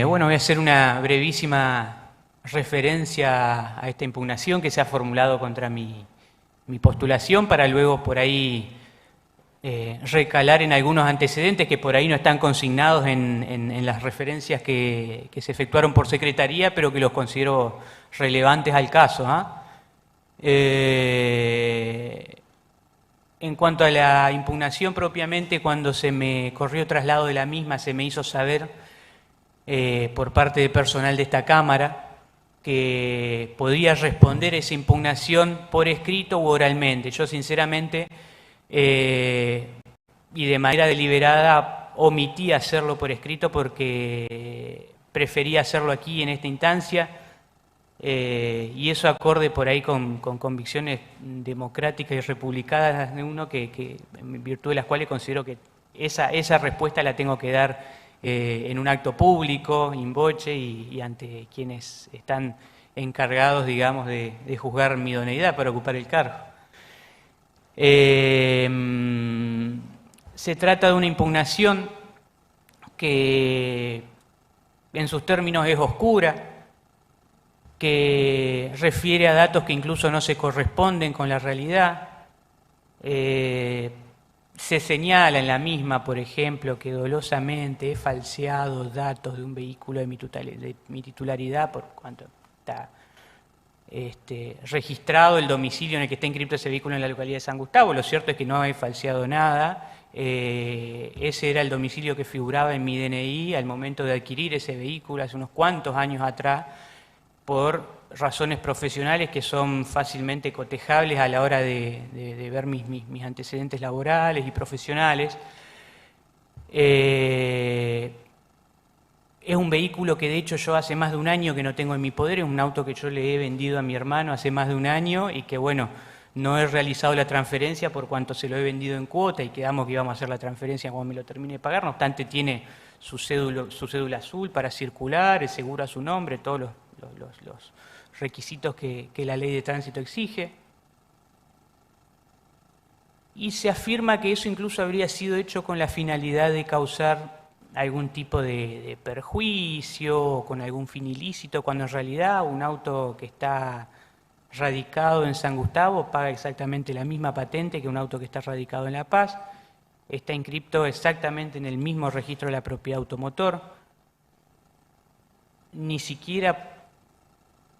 Bueno, voy a hacer una brevísima referencia a esta impugnación que se ha formulado contra mi postulación para luego por ahí recalar en algunos antecedentes que por ahí no están consignados en las referencias que se efectuaron por Secretaría, pero que los considero relevantes al caso. En cuanto a la impugnación propiamente, cuando se me corrió traslado de la misma, se me hizo saber por parte de personal de esta Cámara que podía responder esa impugnación por escrito u oralmente. Yo sinceramente y de manera deliberada omití hacerlo por escrito porque prefería hacerlo aquí en esta instancia y eso acorde por ahí con convicciones democráticas y republicanas de uno que en virtud de las cuales considero que esa respuesta la tengo que dar en un acto público, in voce y ante quienes están encargados, digamos, de juzgar mi idoneidad para ocupar el cargo. Se trata de una impugnación que en sus términos es oscura, que refiere a datos que incluso no se corresponden con la realidad. Se señala en la misma, por ejemplo, que dolosamente he falseado datos de un vehículo de mi titularidad por cuanto está registrado el domicilio en el que está inscrito ese vehículo en la localidad de San Gustavo. Lo cierto es que no he falseado nada. Ese era el domicilio que figuraba en mi DNI al momento de adquirir ese vehículo hace unos cuantos años atrás, por razones profesionales que son fácilmente cotejables a la hora de ver mis antecedentes laborales y profesionales. Es un vehículo que de hecho yo hace más de un año que no tengo en mi poder, es un auto que yo le he vendido a mi hermano hace más de un año y que bueno, no he realizado la transferencia por cuanto se lo he vendido en cuota y quedamos que íbamos a hacer la transferencia cuando me lo termine de pagar. No obstante, tiene su cédula azul para circular, el seguro a su nombre, todos los requisitos que la ley de tránsito exige. Y se afirma que eso incluso habría sido hecho con la finalidad de causar algún tipo de perjuicio o con algún fin ilícito, cuando en realidad un auto que está radicado en San Gustavo paga exactamente la misma patente que un auto que está radicado en La Paz, está inscrito exactamente en el mismo registro de la propiedad automotor, ni siquiera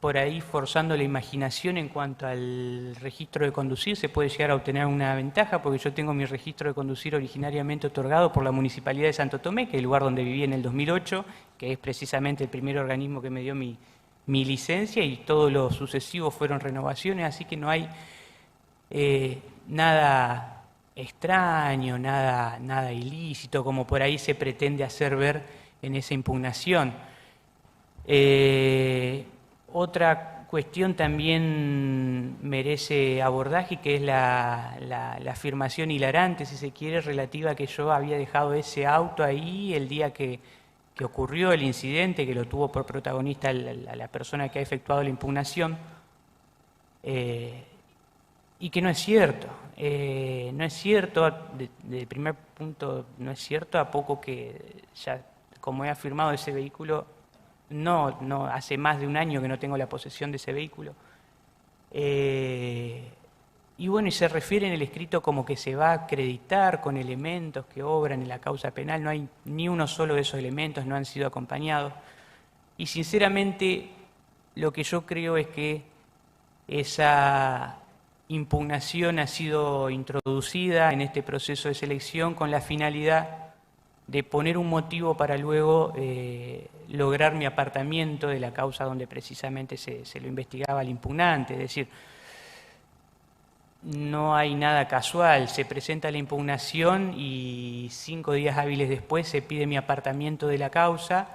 por ahí forzando la imaginación en cuanto al registro de conducir se puede llegar a obtener una ventaja, porque yo tengo mi registro de conducir originariamente otorgado por la Municipalidad de Santo Tomé, que es el lugar donde viví en el 2008, que es precisamente el primer organismo que me dio mi licencia, y todo lo sucesivo fueron renovaciones, así que no hay nada extraño, nada ilícito, como por ahí se pretende hacer ver en esa impugnación. Otra cuestión también merece abordaje, que es la afirmación hilarante, si se quiere, relativa a que yo había dejado ese auto ahí el día que ocurrió el incidente, que lo tuvo por protagonista la persona que ha efectuado la impugnación, y que no es cierto. No es cierto, de primer punto, no es cierto, a poco que ya, como he afirmado, ese vehículo no hace más de un año que no tengo la posesión de ese vehículo. Y bueno, y se refiere en el escrito como que se va a acreditar con elementos que obran en la causa penal. No hay ni uno solo de esos elementos, no han sido acompañados. Y sinceramente lo que yo creo es que esa impugnación ha sido introducida en este proceso de selección con la finalidad de poner un motivo para luego lograr mi apartamiento de la causa donde precisamente se lo investigaba al impugnante. Es decir, no hay nada casual, se presenta la impugnación y 5 días hábiles después se pide mi apartamiento de la causa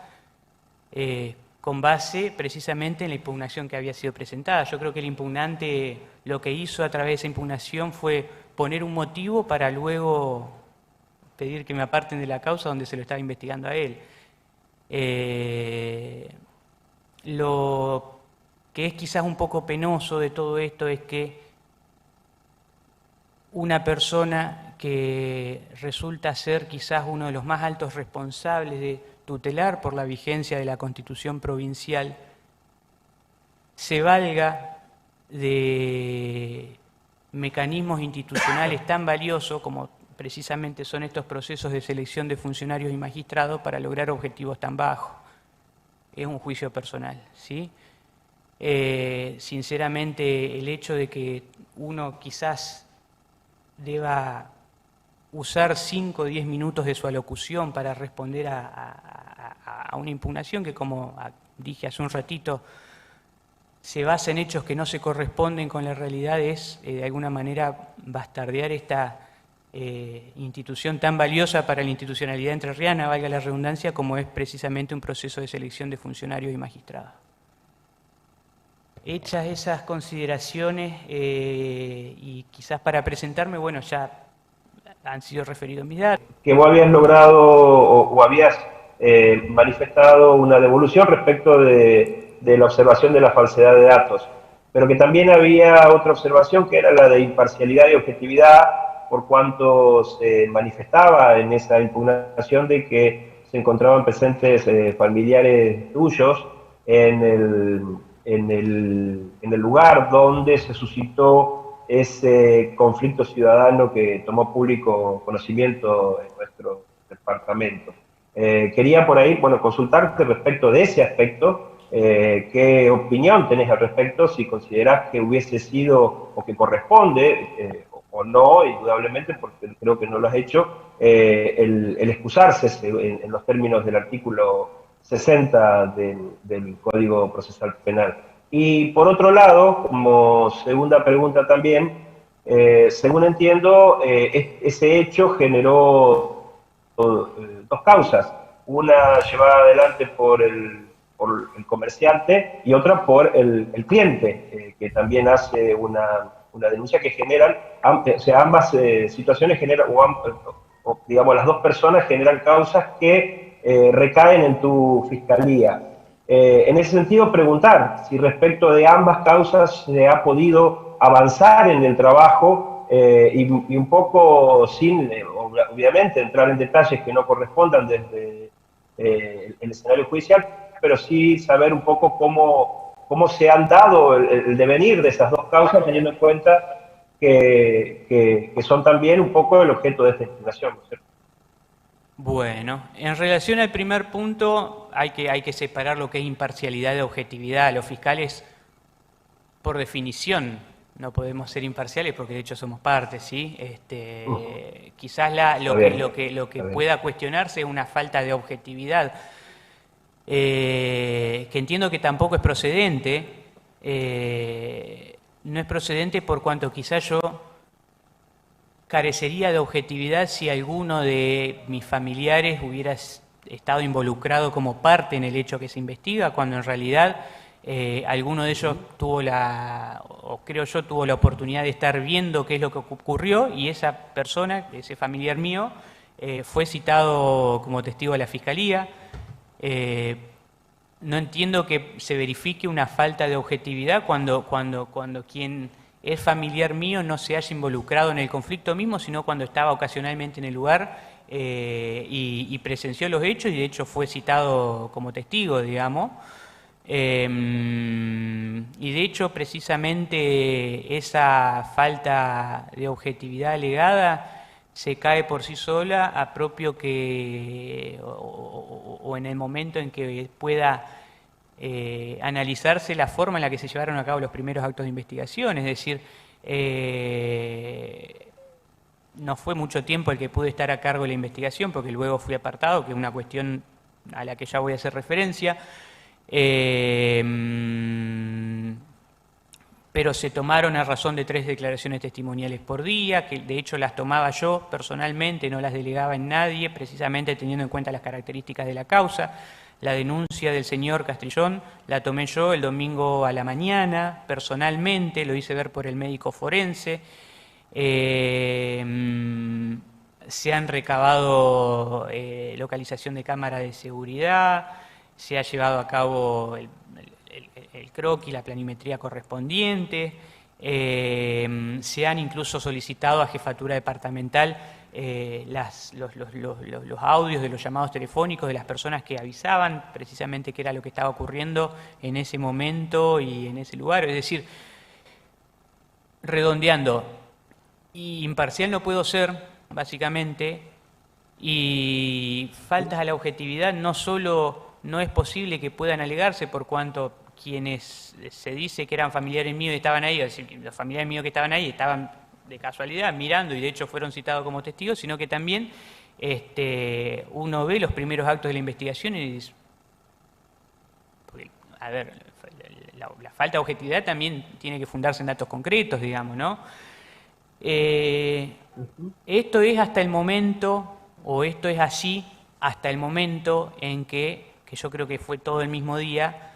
con base precisamente en la impugnación que había sido presentada. Yo creo que el impugnante lo que hizo a través de esa impugnación fue poner un motivo para luego pedir que me aparten de la causa donde se lo estaba investigando a él. Lo que es quizás un poco penoso de todo esto es que una persona que resulta ser quizás uno de los más altos responsables de tutelar por la vigencia de la Constitución provincial, se valga de mecanismos institucionales tan valiosos como precisamente son estos procesos de selección de funcionarios y magistrados para lograr objetivos tan bajos. Es un juicio personal, ¿sí? Sinceramente, el hecho de que uno quizás deba usar 5 o 10 minutos de su alocución para responder a una impugnación que, como dije hace un ratito, se basa en hechos que no se corresponden con la realidad, es de alguna manera bastardear esta institución tan valiosa para la institucionalidad entrerriana, valga la redundancia, como es precisamente un proceso de selección de funcionarios y magistrados. Hechas esas consideraciones, y quizás para presentarme, bueno, ya han sido referidos mis datos. Que vos habías logrado o habías manifestado una devolución respecto de la observación de la falsedad de datos, pero que también había otra observación que era la de imparcialidad y objetividad, por cuanto se manifestaba en esa impugnación de que se encontraban presentes familiares tuyos en el lugar donde se suscitó ese conflicto ciudadano que tomó público conocimiento en nuestro departamento. Quería por ahí, bueno, consultarte respecto de ese aspecto, qué opinión tenés al respecto, si considerás que hubiese sido o que corresponde, o no, indudablemente, porque creo que no lo has hecho, el excusarse en los términos del artículo 60 del Código Procesal Penal. Y por otro lado, como segunda pregunta también, según entiendo, ese hecho generó dos causas. Una llevada adelante por el comerciante y otra por el cliente, que también hace una denuncia que generan, o sea, ambas situaciones generan, o digamos, las dos personas generan causas que recaen en tu fiscalía. En ese sentido, preguntar si respecto de ambas causas se ha podido avanzar en el trabajo y un poco sin, obviamente, entrar en detalles que no correspondan desde el escenario judicial, pero sí saber un poco cómo se han dado el devenir de esas dos causas, teniendo en cuenta que son también un poco el objeto de esta investigación, ¿no es cierto? Bueno, en relación al primer punto, hay que separar lo que es imparcialidad de objetividad. Los fiscales, por definición, no podemos ser imparciales porque de hecho somos partes, ¿sí? Quizás lo que pueda cuestionarse es una falta de objetividad, que entiendo que tampoco es procedente. No es procedente por cuanto quizás yo carecería de objetividad si alguno de mis familiares hubiera estado involucrado como parte en el hecho que se investiga, cuando en realidad alguno de ellos tuvo tuvo la oportunidad de estar viendo qué es lo que ocurrió, y esa persona, ese familiar mío, fue citado como testigo a la Fiscalía. No entiendo que se verifique una falta de objetividad cuando quien es familiar mío no se haya involucrado en el conflicto mismo, sino cuando estaba ocasionalmente en el lugar y presenció los hechos, y de hecho fue citado como testigo, digamos. Y de hecho, precisamente esa falta de objetividad alegada se cae por sí sola a propio que, o en el momento en que pueda analizarse la forma en la que se llevaron a cabo los primeros actos de investigación. Es decir, no fue mucho tiempo el que pude estar a cargo de la investigación, porque luego fui apartado, que es una cuestión a la que ya voy a hacer referencia. Pero se tomaron a razón de 3 declaraciones testimoniales por día, que de hecho las tomaba yo personalmente, no las delegaba en nadie, precisamente teniendo en cuenta las características de la causa. La denuncia del señor Castrillón la tomé yo el domingo a la mañana, personalmente, lo hice ver por el médico forense. Se han recabado localización de cámara de seguridad, se ha llevado a cabo el croquis, la planimetría correspondiente, se han incluso solicitado a Jefatura Departamental los audios de los llamados telefónicos de las personas que avisaban precisamente qué era lo que estaba ocurriendo en ese momento y en ese lugar. Es decir, redondeando, imparcial no puedo ser, básicamente, y faltas a la objetividad no solo no es posible que puedan alegarse por cuanto quienes se dice que eran familiares míos y estaban ahí, es decir, los familiares míos que estaban ahí estaban de casualidad mirando y de hecho fueron citados como testigos, sino que también uno ve los primeros actos de la investigación y dice, porque, a ver, la falta de objetividad también tiene que fundarse en datos concretos, digamos, ¿no? Esto es hasta el momento, o esto es así hasta el momento en que yo creo que fue todo el mismo día,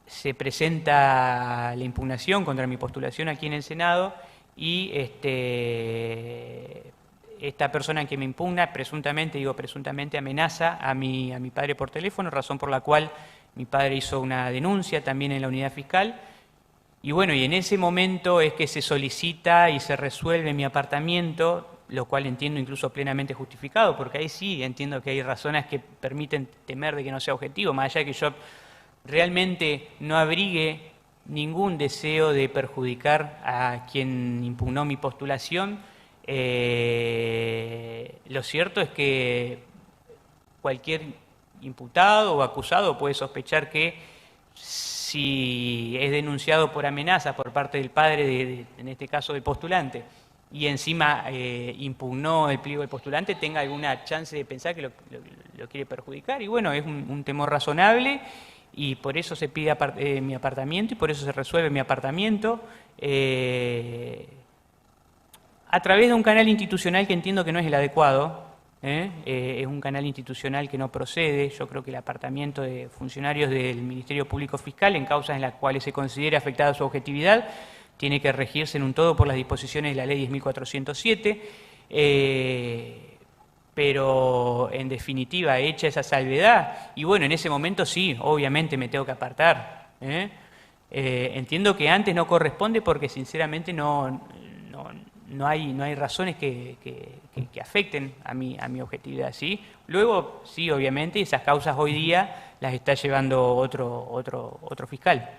se presenta la impugnación contra mi postulación aquí en el Senado y esta persona que me impugna presuntamente, digo presuntamente, amenaza a mi padre por teléfono, razón por la cual mi padre hizo una denuncia también en la unidad fiscal. Y bueno, y en ese momento es que se solicita y se resuelve mi apartamiento, lo cual entiendo incluso plenamente justificado, porque ahí sí entiendo que hay razones que permiten temer de que no sea objetivo, más allá de que yo realmente no abrigue ningún deseo de perjudicar a quien impugnó mi postulación. Lo cierto es que cualquier imputado o acusado puede sospechar que si es denunciado por amenaza por parte del padre, en este caso del postulante, y encima impugnó el pliego del postulante, tenga alguna chance de pensar que lo quiere perjudicar. Y bueno, es un temor razonable y por eso se pide mi apartamiento y por eso se resuelve mi apartamiento a través de un canal institucional que entiendo que no es el adecuado. Es un canal institucional que no procede. Yo creo que el apartamiento de funcionarios del Ministerio Público Fiscal en causas en las cuales se considere afectada su objetividad tiene que regirse en un todo por las disposiciones de la Ley 10.407, pero en definitiva, hecha esa salvedad, y bueno, en ese momento sí, obviamente me tengo que apartar. Entiendo que antes no corresponde porque sinceramente no hay razones que afecten a mi objetividad, ¿sí? Luego, sí, obviamente, esas causas hoy día las está llevando otro fiscal.